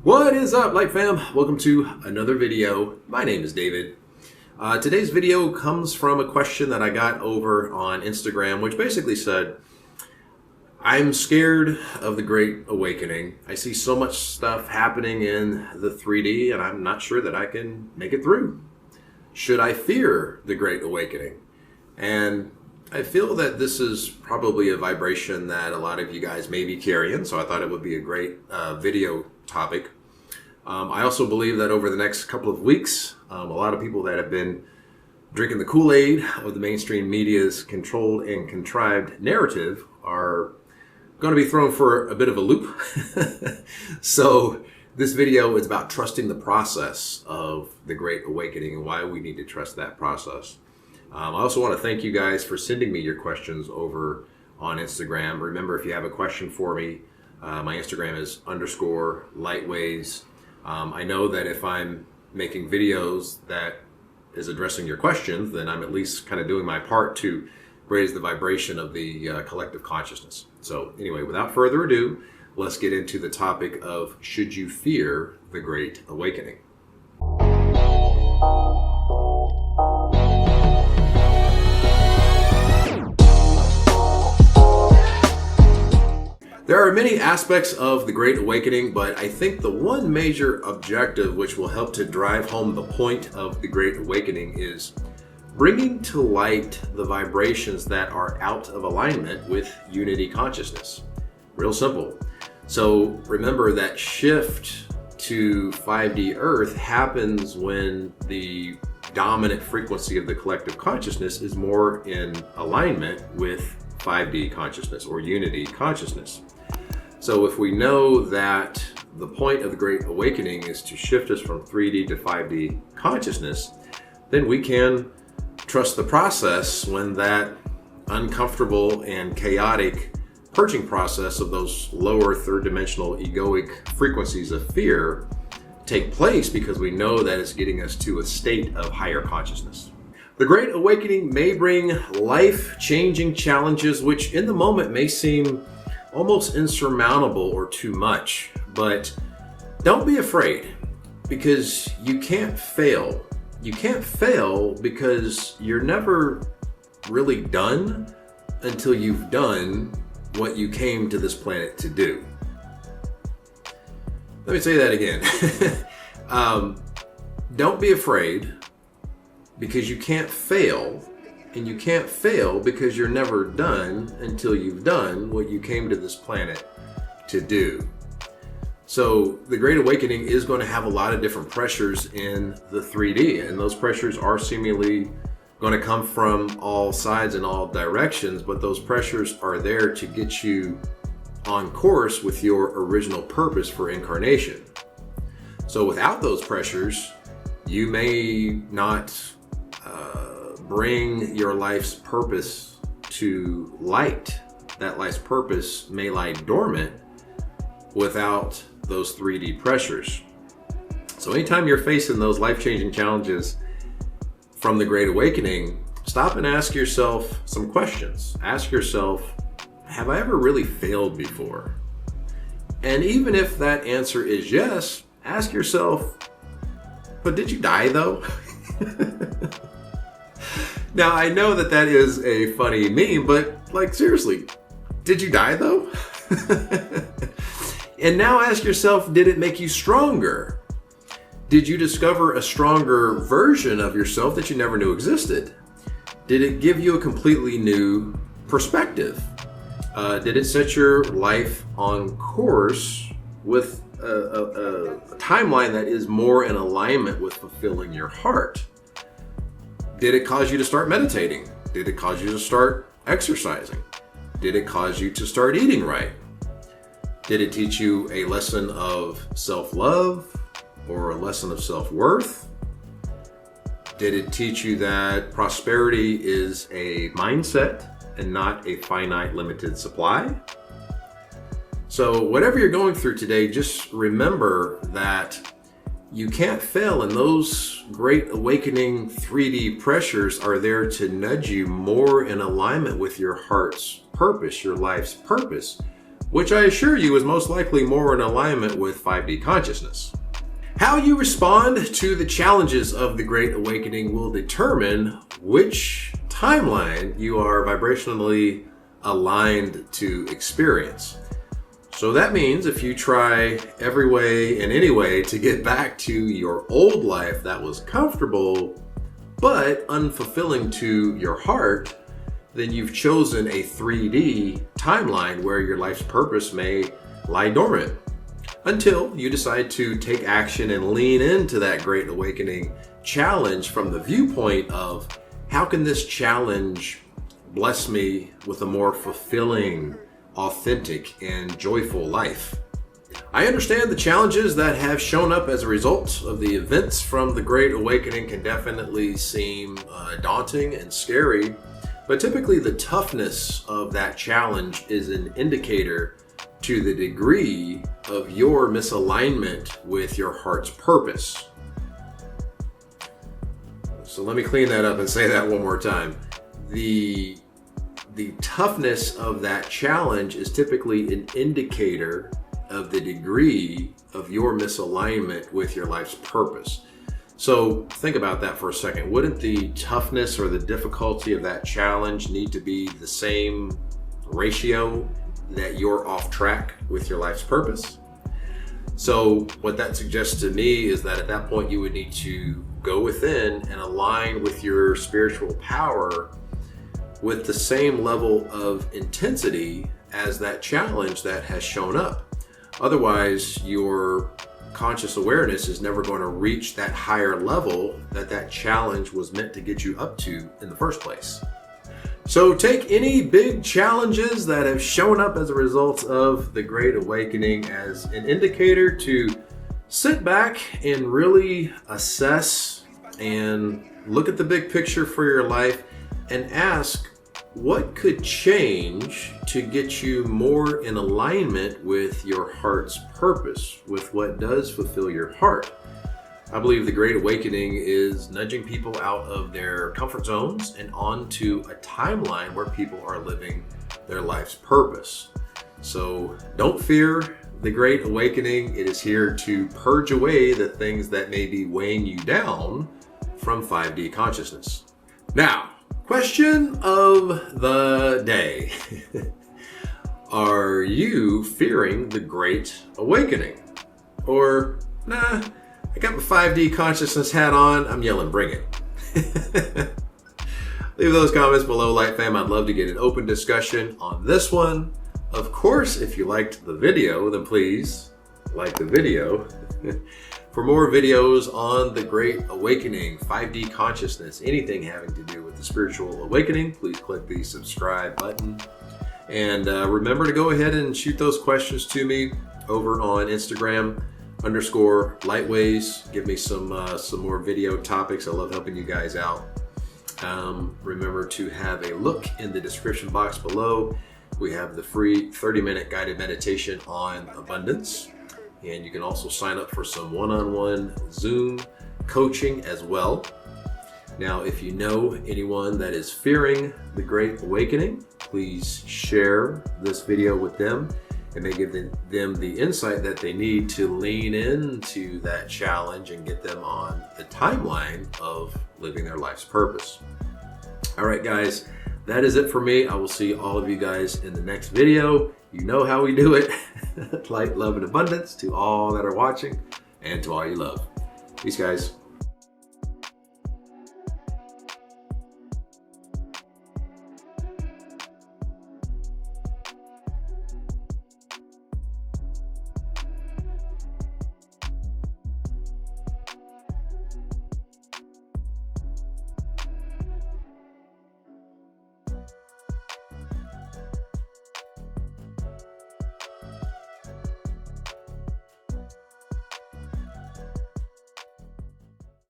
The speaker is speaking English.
What is up, Light Fam? Welcome to another video. My name is David. Today's video comes from a question that I got over on Instagram, which basically said, I'm scared of the Great Awakening. I see so much stuff happening in the 3D and I'm not sure that I can make it through. Should I fear the Great Awakening? And I feel that this is probably a vibration that a lot of you guys may be carrying, so I thought it would be a great video topic. I also believe that over the next couple of weeks, a lot of people that have been drinking the Kool-Aid of the mainstream media's controlled and contrived narrative are going to be thrown for a bit of a loop. So this video is about trusting the process of the Great Awakening and why we need to trust that process. I also want to thank you guys for sending me your questions over on Instagram. Remember, if you have a question for me, my Instagram is _lightways. I know that if I'm making videos that is addressing your questions, then I'm at least kind of doing my part to raise the vibration of the collective consciousness. So anyway, without further ado, let's get into the topic of should you fear the Great Awakening? There are many aspects of the Great Awakening, but I think the one major objective which will help to drive home the point of the Great Awakening is bringing to light the vibrations that are out of alignment with unity consciousness. Real simple. So remember that shift to 5D Earth happens when the dominant frequency of the collective consciousness is more in alignment with 5D consciousness or unity consciousness. So if we know that the point of the Great Awakening is to shift us from 3D to 5D consciousness, then we can trust the process when that uncomfortable and chaotic purging process of those lower third dimensional egoic frequencies of fear take place, because we know that it's getting us to a state of higher consciousness. The Great Awakening may bring life-changing challenges which in the moment may seem almost insurmountable or too much, but don't be afraid, because you can't fail. You can't fail because you're never really done until you've done what you came to this planet to do. Let me say that again. Don't be afraid, because you can't fail, and you can't fail because you're never done until you've done what you came to this planet to do. So the Great Awakening is going to have a lot of different pressures in the 3D, and those pressures are seemingly going to come from all sides and all directions, but those pressures are there to get you on course with your original purpose for incarnation. So without those pressures, you may not bring your life's purpose to light. That life's purpose may lie dormant without those 3D pressures. So anytime you're facing those life-changing challenges from the Great Awakening, stop and ask yourself some questions. Ask yourself, have I ever really failed before? And even if that answer is yes, ask yourself, but did you die though? Now, I know that that is a funny meme, but like seriously, did you die though? And now ask yourself, did it make you stronger? Did you discover a stronger version of yourself that you never knew existed? Did it give you a completely new perspective? Did it set your life on course with a timeline that is more in alignment with fulfilling your heart? Did it cause you to start meditating? Did it cause you to start exercising? Did it cause you to start eating right? Did it teach you a lesson of self-love or a lesson of self-worth? Did it teach you that prosperity is a mindset and not a finite limited supply? So whatever you're going through today, just remember that you can't fail, and those Great Awakening 3D pressures are there to nudge you more in alignment with your heart's purpose, your life's purpose, which I assure you is most likely more in alignment with 5D consciousness. How you respond to the challenges of the Great Awakening will determine which timeline you are vibrationally aligned to experience. So that means if you try every way and any way to get back to your old life that was comfortable but unfulfilling to your heart, then you've chosen a 3D timeline where your life's purpose may lie dormant until you decide to take action and lean into that Great Awakening challenge from the viewpoint of how can this challenge bless me with a more fulfilling, authentic, and joyful life. I understand the challenges that have shown up as a result of the events from the Great Awakening can definitely seem daunting and scary, but typically the toughness of that challenge is an indicator to the degree of your misalignment with your heart's purpose. So let me clean that up and say that one more time. The toughness of that challenge is typically an indicator of the degree of your misalignment with your life's purpose. So think about that for a second. Wouldn't the toughness or the difficulty of that challenge need to be the same ratio that you're off track with your life's purpose? So what that suggests to me is that at that point you would need to go within and align with your spiritual power with the same level of intensity as that challenge that has shown up. Otherwise, your conscious awareness is never going to reach that higher level that challenge was meant to get you up to in the first place. So take any big challenges that have shown up as a result of the Great Awakening as an indicator to sit back and really assess and look at the big picture for your life and ask what could change to get you more in alignment with your heart's purpose, with what does fulfill your heart. I believe the Great Awakening is nudging people out of their comfort zones and onto a timeline where people are living their life's purpose. So don't fear the Great Awakening. It is here to purge away the things that may be weighing you down from 5D consciousness. Now, question of the day. Are you fearing the Great Awakening? Or, nah, I got my 5D consciousness hat on, I'm yelling, bring it. Leave those comments below, Light Fam. I'd love to get an open discussion on this one. Of course, if you liked the video, then please like the video. For more videos on the Great Awakening, 5D consciousness, anything having to do with the spiritual awakening, please click the subscribe button. And remember to go ahead and shoot those questions to me over on Instagram _Lightways. Give me some more video topics. I love helping you guys out. Remember to have a look in the description box below. We have the free 30-minute guided meditation on abundance. And you can also sign up for some one-on-one Zoom coaching as well. Now, if you know anyone that is fearing the Great Awakening, please share this video with them. It may give them the insight that they need to lean into that challenge and get them on the timeline of living their life's purpose. All right, guys, that is it for me. I will see all of you guys in the next video. You know how we do it. Light, love, and abundance to all that are watching and to all you love. Peace, guys.